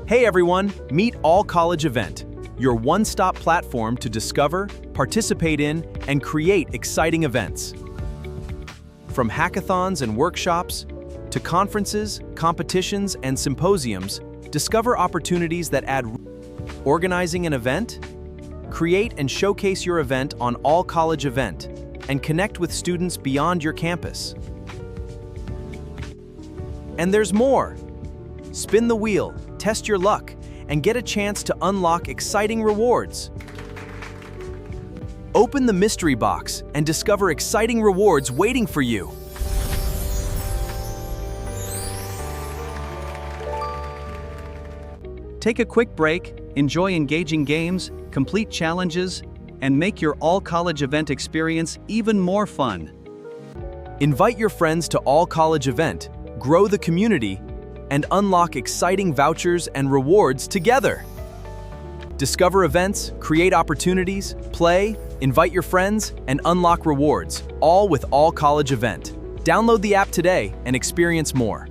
Hey everyone, meet All College Event, your one-stop platform to discover, participate in, and create exciting events. From hackathons and workshops, to conferences, competitions, and symposiums, discover opportunities that add. Organizing an event? Create and showcase your event on All College Event, and connect with students beyond your campus. And there's more! Spin the wheel, test your luck, and get a chance to unlock exciting rewards. Open the mystery box and discover exciting rewards waiting for you. Take a quick break, enjoy engaging games, complete challenges, and make your all-college event experience even more fun. Invite your friends to All College Event, grow the community, and unlock exciting vouchers and rewards together. Discover events, create opportunities, play, invite your friends, and unlock rewards, all with All College Event. Download the app today and experience more.